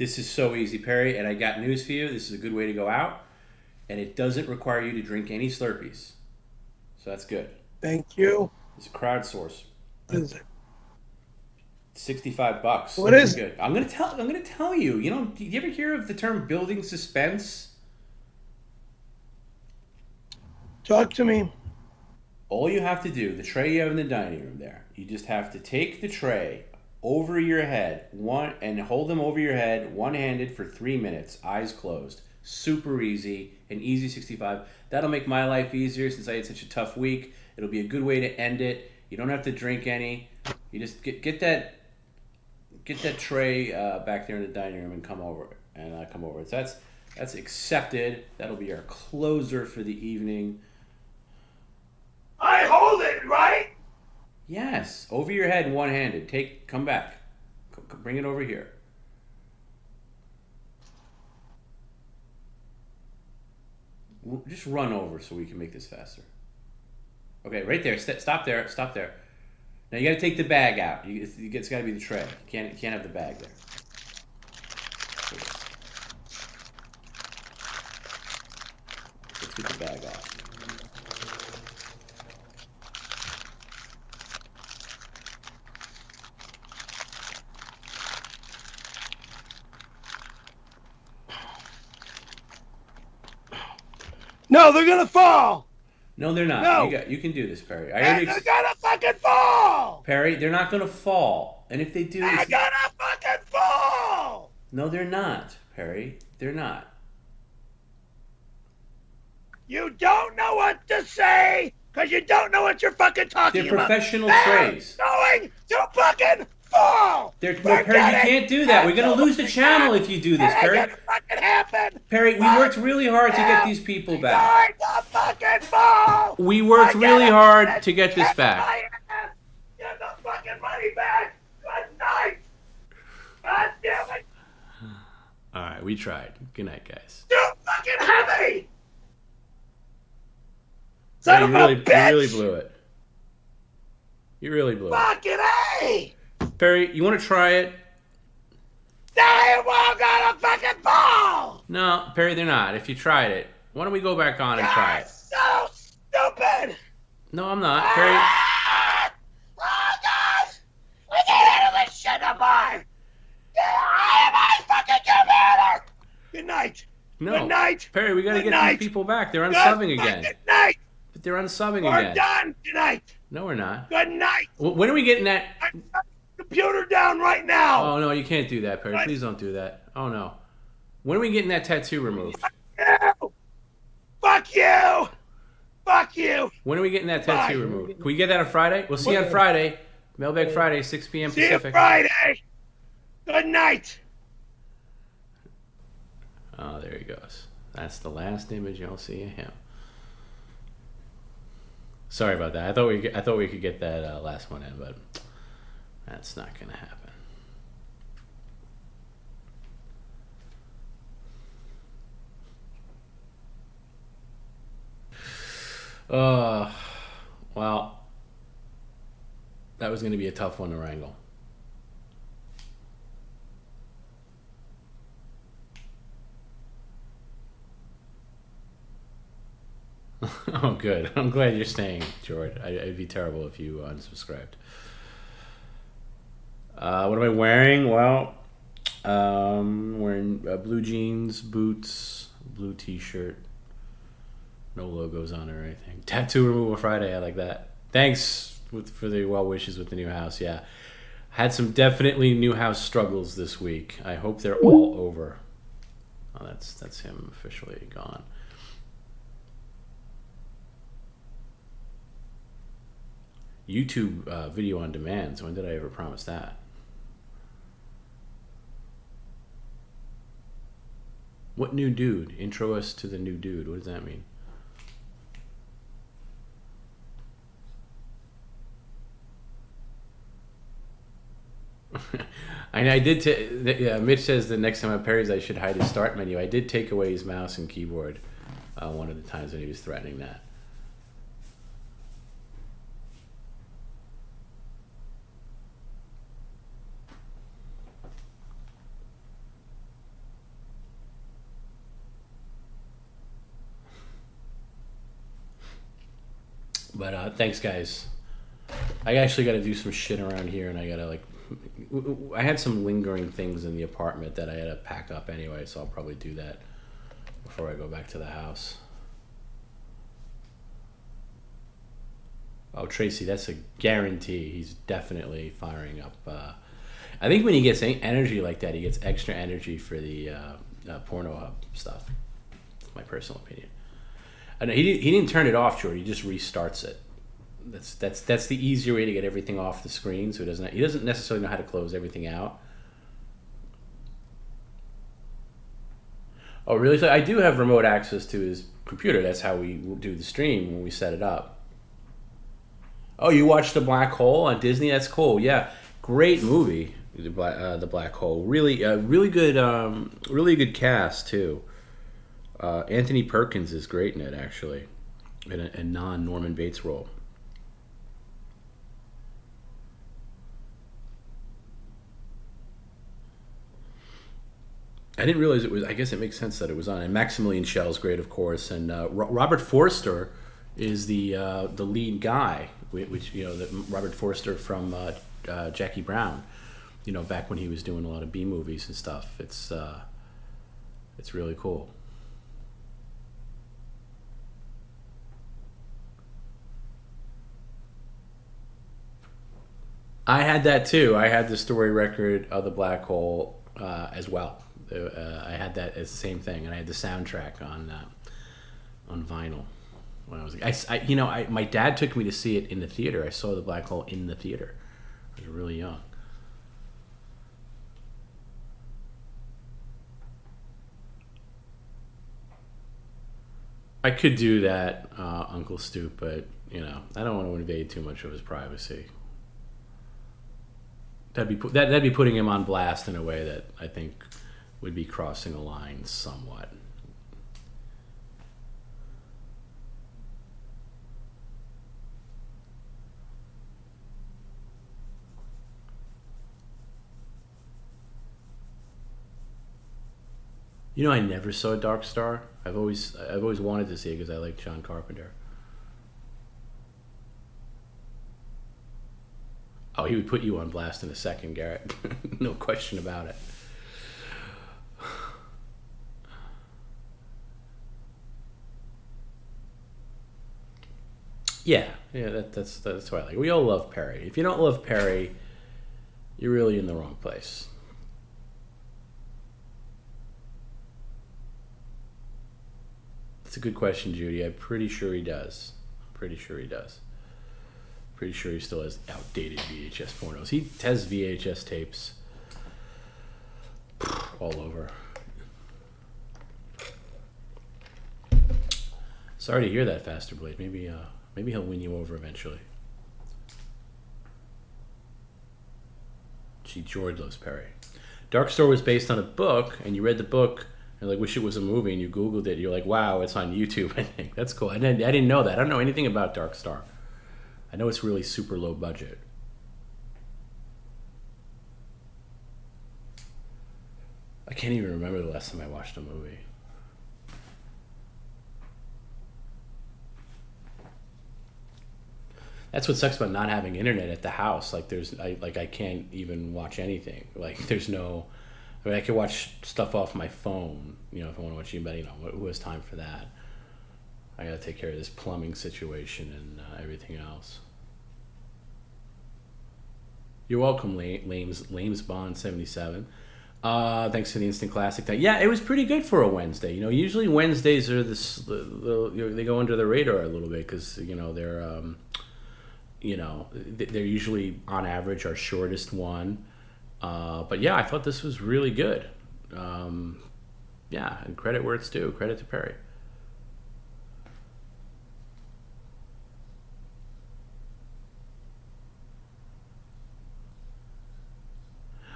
This is so easy, Perry, and I got news for you. This is a good way to go out, and it doesn't require you to drink any Slurpees. So that's good. Thank you. It's a crowdsource. What is it? $65. What is good. I'm gonna tell you. You know, do you ever hear of the term building suspense? Talk to me. All you have to do, the tray you have in the dining room there, you just have to take the tray over your head, and hold them over your head, one-handed for 3 minutes, eyes closed. Super easy, an easy 65. That'll make my life easier since I had such a tough week. It'll be a good way to end it. You don't have to drink any. You just get that tray back there in the dining room and come over. So that's accepted. That'll be our closer for the evening. I hold it, right? Yes, over your head, one-handed. Come back. Bring it over here. Just run over so we can make this faster. Okay, right there. Stop there. Stop there. Now you got to take the bag out. It's got to be the tray. You can't have the bag there. Let's get the bag off. No, they're gonna fall. No, they're not. No. You can do this, Perry. They're gonna fucking fall. Perry, they're not gonna fall. And if they do, They're gonna fucking fall. No, they're not, Perry. They're not. You don't know what to say because you don't know what you're fucking talking They're about. professional They're trays. going to fucking fall. No, Perry, you can't do that. We're gonna lose the channel if you do this, Perry. It's gonna fucking happen. Perry, we worked really hard to get these people back. Going to fucking fall. We worked really hard to get this back. Get the fucking money back. Good night. God damn it. All right, we tried. Good night, guys. Too fucking heavy. Yeah, Son of a bitch. you really blew it. You really blew it. Fucking A. Perry, you want to try it? They won't gonna fucking fall. No, Perry, they're not. If you tried it, why don't we go back on and try it? So stupid. No, I'm not, Perry. Oh God! We get out of this shit apart. I am my fucking commander. Good night. No, Good night. Perry, we gotta Good get night. these people back. They're Good unsubbing again. fucking night. But they're unsubbing We're again. done tonight. No, we're not. Good night. When are we getting that? I'm shutting the computer down right now. Oh no, you can't do that, Perry. What? Please don't do that. Oh no. When are we getting that tattoo removed? You. Fuck you. Fuck you. When are we getting that tattoo Bye. removed? Can we get that on Friday? We'll see you on Friday. Mailbag Friday, 6 p.m. See you Pacific. Friday. Good night. Oh, there he goes. That's the last image you'll see of him. Sorry about that. I thought we could get that last one in, but that's not gonna happen. Well, that was gonna be a tough one to wrangle. Oh, good. I'm glad you're staying, George. It'd be terrible if you unsubscribed. What am I wearing? Well, wearing blue jeans, boots, blue t-shirt. No logos on it or anything. Tattoo removal Friday. I like that. Thanks for the well wishes with the new house. Yeah. Had some definitely new house struggles this week. I hope they're all over. Oh, that's him officially gone. YouTube video on demand. So when did I ever promise that? What new dude? Intro us to the new dude. What does that mean? I did. Mitch says the next time I Perry's, I should hide his start menu. I did take away his mouse and keyboard one of the times when he was threatening that. But thanks, guys. I actually got to do some shit around here, and I got to like. I had some lingering things in the apartment that I had to pack up anyway, so I'll probably do that before I go back to the house. Oh, Tracy, that's a guarantee. He's definitely firing up. I think when he gets energy like that, he gets extra energy for the Porno Hub stuff. That's my personal opinion. I know he didn't turn it off, Jordy. He just restarts it. That's the easier way to get everything off the screen. So he doesn't necessarily know how to close everything out. Oh, really? So I do have remote access to his computer. That's how we do the stream when we set it up. Oh, you watched The Black Hole on Disney? That's cool. Yeah, great movie. The Black Hole. Really good cast too. Anthony Perkins is great in it, actually, in a non-Norman Bates role. I didn't realize it was. I guess it makes sense that it was on. And Maximilian Schell's great, of course, and Robert Forster is the lead guy, which Robert Forster from Jackie Brown. Back when he was doing a lot of B movies and stuff. It's really cool. I had that too. I had the story record of The Black Hole as well. I had that as the same thing, and I had the soundtrack on vinyl when I was. My dad took me to see it in the theater. I saw The Black Hole in the theater. I was really young. I could do that, Uncle Stoop, but I don't want to invade too much of his privacy. That'd be putting him on blast in a way that I think would be crossing a line somewhat. I never saw Dark Star. I've always wanted to see it because I like John Carpenter. Oh, he would put you on blast in a second, Garrett. No question about it. Yeah, that's what I like. We all love Perry. If you don't love Perry, you're really in the wrong place. That's a good question, Judy. I'm pretty sure he does. Pretty sure he still has outdated VHS pornos. He has VHS tapes all over. Sorry to hear that, Faster Blade. Maybe he'll win you over eventually. Gee, George loves Perry. Dark Star was based on a book, and you read the book and wish it was a movie, and you Googled it. You're like, wow, it's on YouTube. I think that's cool. I didn't know that. I don't know anything about Dark Star. I know it's really super low budget. I can't even remember the last time I watched a movie. That's what sucks about not having internet at the house. I can't even watch anything. There's no. I could watch stuff off my phone, if I want to watch anybody. Who has time for that? I got to take care of this plumbing situation and everything else. You're welcome, Lames Bond 77. Thanks for the instant classic. Yeah, it was pretty good for a Wednesday. Usually Wednesdays are they go under the radar a little bit because they're they're usually on average our shortest one. But yeah, I thought this was really good. Yeah, and credit where it's due. Credit to Perry.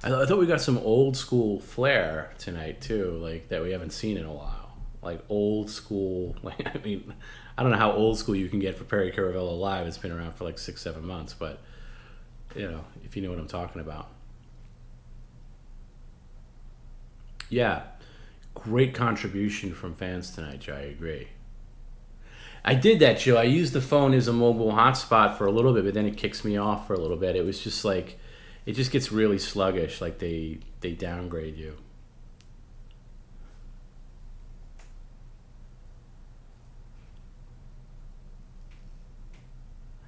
I thought we got some old school flair tonight too, that we haven't seen in a while. Old school. I don't know how old school you can get for Perry Caravello live. It's been around for 6-7 months, but if you know what I'm talking about. Yeah, great contribution from fans tonight, Joe. I agree. I did that, Joe. I used the phone as a mobile hotspot for a little bit, but then it kicks me off for a little bit. It was just like, it just gets really sluggish. Like they downgrade you.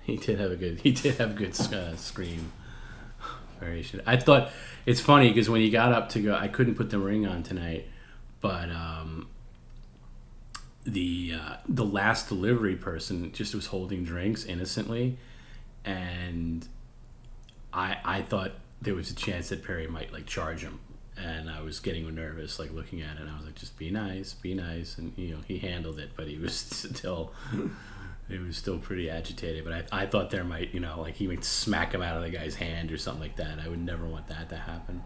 He did have a good. He did have a good scream variation. I thought it's funny because when you got up to go, I couldn't put the ring on tonight, but the last delivery person just was holding drinks innocently, and I thought there was a chance that Perry might like charge him, and I was getting nervous like looking at it, and I was like, just be nice, and he handled it, but he was still. He was still pretty agitated, but I thought there might, like he might smack him out of the guy's hand or something like that. I would never want that to happen.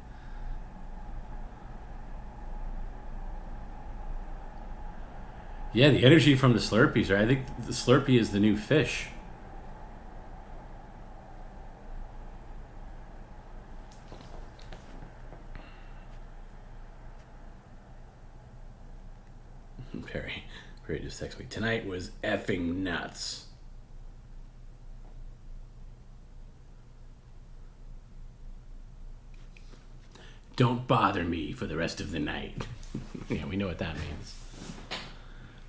Yeah, the energy from the Slurpees, right? I think the Slurpee is the new fish. Perry just texted me. Tonight was effing nuts. Don't bother me for the rest of the night. Yeah, we know what that means.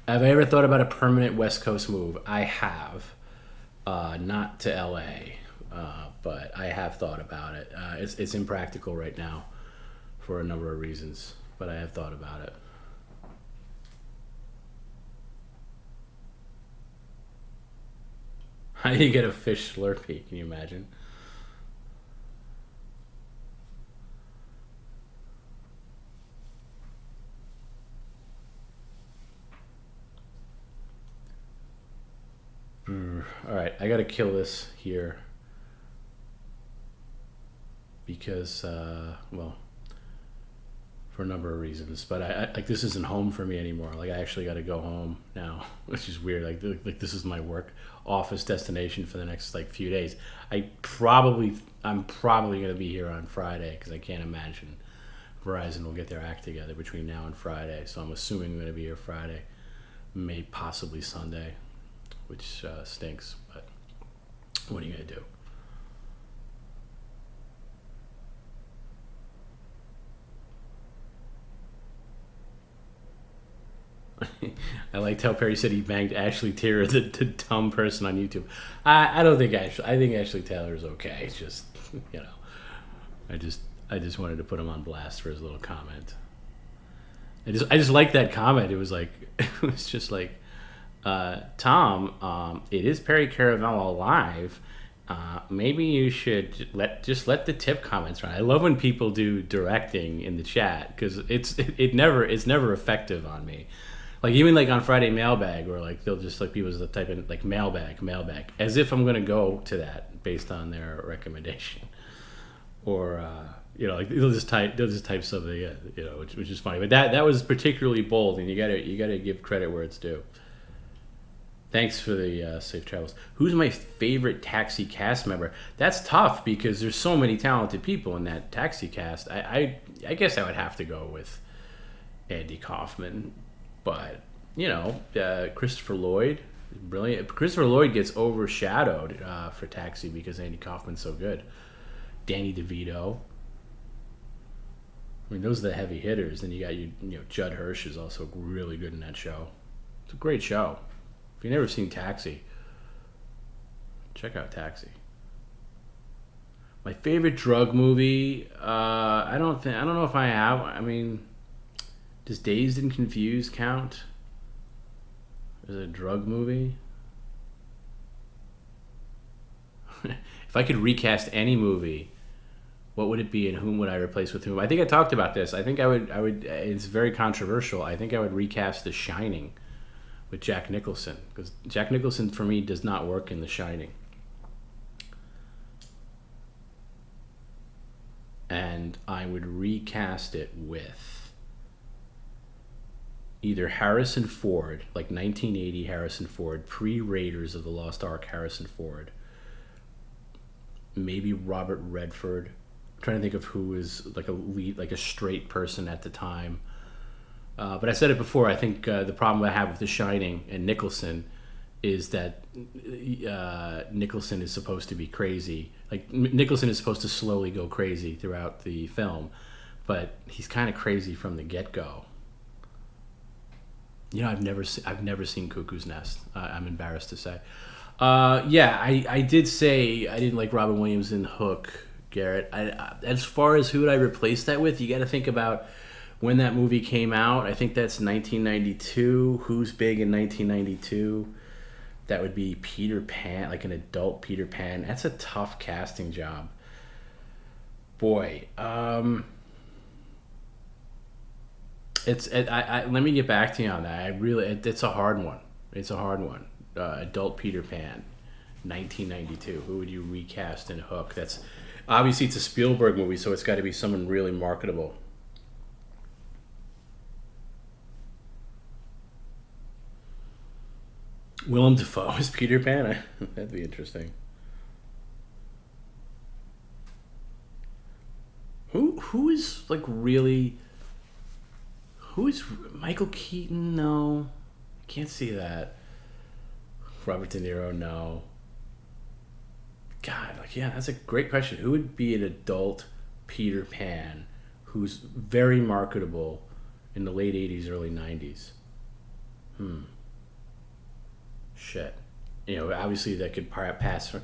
Have I ever thought about a permanent West Coast move? I have. Not to LA, but I have thought about it. It's impractical right now for a number of reasons, but I have thought about it. How do you get a fish Slurpee? Can you imagine? All right, I gotta kill this here because, well, for a number of reasons. But I like this isn't home for me anymore. Like I actually got to go home now, which is weird. Like this is my work office destination for the next like few days. I'm probably gonna be here on Friday because I can't imagine Verizon will get their act together between now and Friday. So I'm assuming I'm gonna be here Friday, may possibly Sunday, which stinks. But what are you gonna do? I liked how Perry said he banged Ashley Taylor, the dumb person on YouTube. I don't think Ashley. I think Ashley Taylor's okay. It's just I just wanted to put him on blast for his little comment. I just liked that comment. It was like it was just like Tom. It is Perry Caravello live. Maybe you should let the tip comments run. I love when people do directing in the chat because it's never effective on me. Like even like on Friday mailbag or like they'll just like people just type in like mailbag as if I'm gonna go to that based on their recommendation or like they'll just type something which is funny, but that was particularly bold and you gotta give credit where it's due. Thanks for the safe travels. Who's my favorite Taxi cast member? That's tough because there's so many talented people in that Taxi cast. I guess I would have to go with Andy Kaufman. But, Christopher Lloyd, brilliant. Christopher Lloyd gets overshadowed for Taxi because Andy Kaufman's so good. Danny DeVito. I mean, those are the heavy hitters. Then you got Judd Hirsch is also really good in that show. It's a great show. If you've never seen Taxi, check out Taxi. My favorite drug movie, I don't know if I have. I mean, does Dazed and Confused count? Is it a drug movie? If I could recast any movie, what would it be and whom would I replace with whom? I think I talked about this. I think I would it's very controversial. I think I would recast The Shining with Jack Nicholson because Jack Nicholson for me does not work in The Shining. And I would recast it with either Harrison Ford, like 1980 Harrison Ford, pre-Raiders of the Lost Ark Harrison Ford. Maybe Robert Redford. I'm trying to think of who is like a lead, like a straight person at the time. But I said it before, I think the problem I have with The Shining and Nicholson is that Nicholson is supposed to be crazy. Like Nicholson is supposed to slowly go crazy throughout the film, but he's kind of crazy from the get-go. You know, I've never seen Cuckoo's Nest. I'm embarrassed to say. Yeah, I did say I didn't like Robin Williams in Hook, Garrett. As far as who would I replace that with, you got to think about when that movie came out. I think that's 1992. Who's big in 1992? That would be Peter Pan, like an adult Peter Pan. That's a tough casting job. Boy, let me get back to you on that. It's a hard one. It's a hard one. Adult Peter Pan, 1992. Who would you recast in Hook? That's obviously it's a Spielberg movie, so it's got to be someone really marketable. Willem Dafoe as Peter Pan. That'd be interesting. Who is like really? Who is Michael Keaton? No, I can't see that. Robert De Niro? No. God, like yeah, that's a great question. Who would be an adult Peter Pan who's very marketable in the late '80s, early '90s? Shit. You know, obviously that could pass for.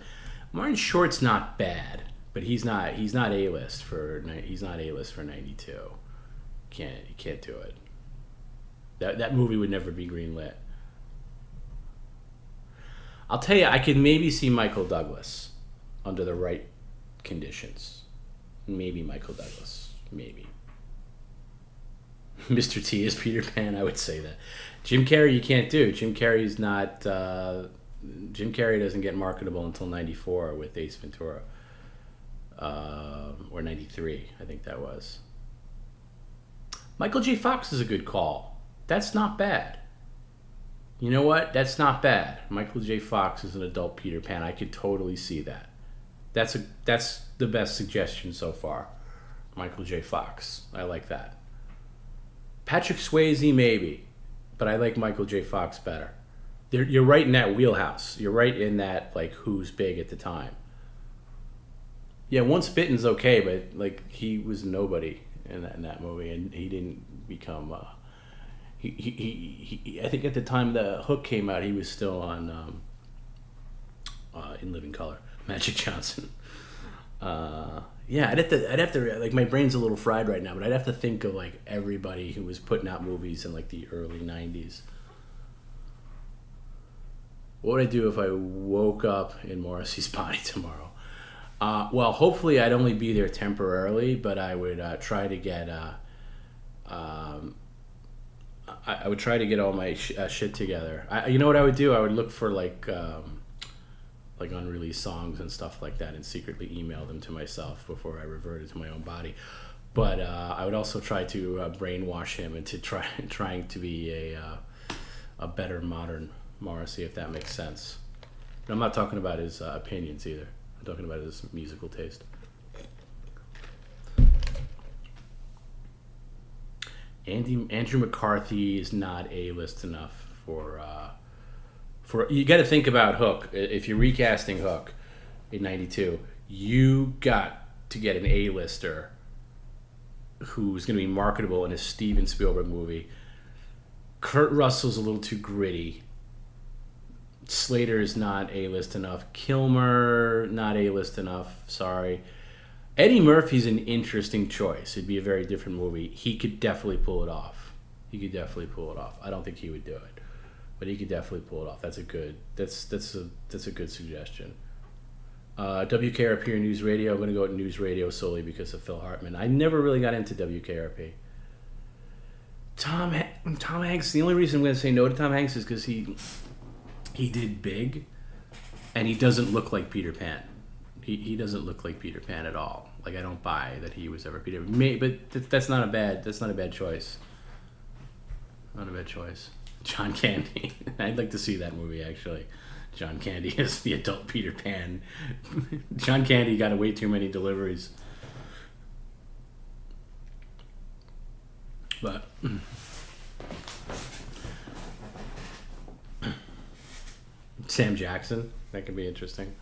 Martin Short's not bad, but he's not A-list for '92. You can't do it. That movie would never be greenlit. I'll tell you, I could maybe see Michael Douglas under the right conditions. Maybe Michael Douglas. Maybe. Mr. T is Peter Pan, I would say that. Jim Carrey you can't do. Jim Carrey doesn't get marketable until 94 with Ace Ventura. Or 93, I think that was. Michael J. Fox is a good call. That's not bad. You know what? That's not bad. Michael J. Fox is an adult Peter Pan. I could totally see that. That's the best suggestion so far. Michael J. Fox. I like that. Patrick Swayze, maybe. But I like Michael J. Fox better. You're right in that wheelhouse. You're right in that, like, who's big at the time. Yeah, Once Bitten's okay, but, like, he was nobody in that movie, and he didn't become... He I think at the time the Hook came out, he was still on In Living Color. Magic Johnson. Yeah, I'd have to like my brain's a little fried right now, but I'd have to think of like everybody who was putting out movies in like the early '90s. What would I do if I woke up in Morrissey's body tomorrow? Well, hopefully I'd only be there temporarily, but I would try to get. I would try to get all my shit together. You know what I would do? I would look for like unreleased songs and stuff like that, and secretly email them to myself before I reverted to my own body. But I would also try to brainwash him into trying to be a better modern Morrissey, if that makes sense. And I'm not talking about his opinions either. I'm talking about his musical taste. Andrew McCarthy is not A-list enough for you got to think about Hook. If you're recasting Hook in '92, you got to get an A-lister who's going to be marketable in a Steven Spielberg movie. Kurt Russell's a little too gritty. Slater is not A-list enough. Kilmer, not A-list enough. Sorry. Eddie Murphy's an interesting choice. It'd be a very different movie. He could definitely pull it off. I don't think he would do it, but he could definitely pull it off. That's a good suggestion. WKRP or News Radio? I'm going to go with News Radio solely because of Phil Hartman. I never really got into WKRP. Tom Hanks. The only reason I'm going to say no to Tom Hanks is because he did Big, and he doesn't look like Peter Pan. He doesn't look like Peter Pan at all. Like, I don't buy that he was ever Peter Pan. But that's not a bad choice. Not a bad choice. John Candy. I'd like to see that movie, actually. John Candy as the adult Peter Pan. John Candy got way too many deliveries. But... Sam Jackson. That could be interesting.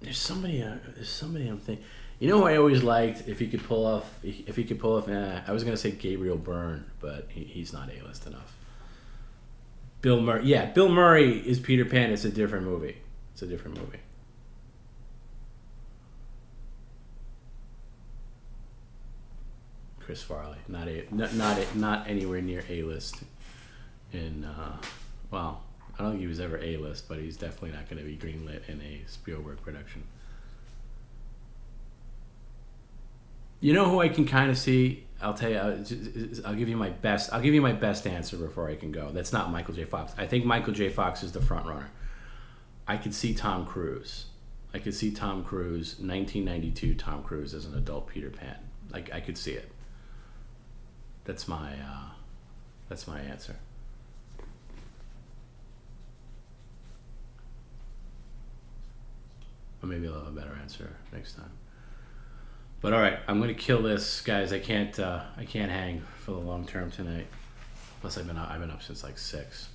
There's somebody I'm thinking. You know who I always liked if he could pull off. I was gonna say Gabriel Byrne, but he's not A-list enough. Bill Murray. Yeah, Bill Murray is Peter Pan. It's a different movie. Chris Farley, not anywhere near A-list. Well, I don't think he was ever A-list, but he's definitely not going to be greenlit in a Spielberg production. You know who I can kind of see? I'll tell you. I'll give you my best. I'll give you my best answer before I can go. That's not Michael J. Fox. I think Michael J. Fox is the front runner. I could see Tom Cruise. 1992 Tom Cruise as an adult Peter Pan. I could see it. That's my answer. Or maybe I'll have a better answer next time. But all right, I'm gonna kill this, guys. I can't hang for the long term tonight. Plus, I've been up since like 6.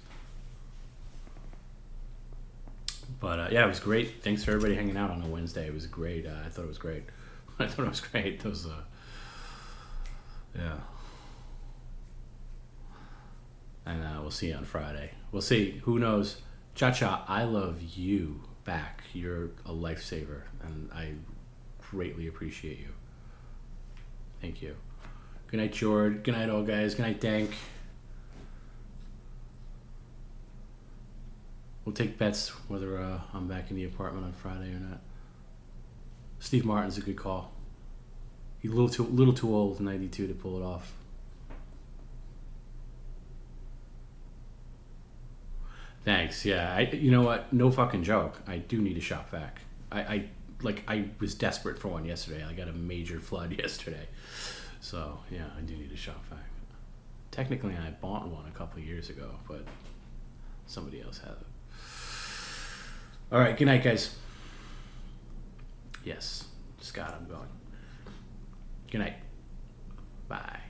But yeah, it was great. Thanks for everybody hanging out on a Wednesday. It was great. I thought it was great. Those yeah. And we'll see you on Friday. We'll see. Who knows? Cha-Cha, I love you back. You're a lifesaver, and I greatly appreciate you. Thank you. Good night, George. Good night, all guys. Good night, Dank. We'll take bets whether I'm back in the apartment on Friday or not. Steve Martin's a good call. He's a little too old, 92, to pull it off. Thanks. Yeah. You know what? No fucking joke. I do need a shop vac. I was desperate for one yesterday. I got a major flood yesterday. So, yeah, I do need a shop vac. Technically, I bought one a couple of years ago, but somebody else has it. All right. Good night, guys. Yes. Scott, I'm going. Good night. Bye.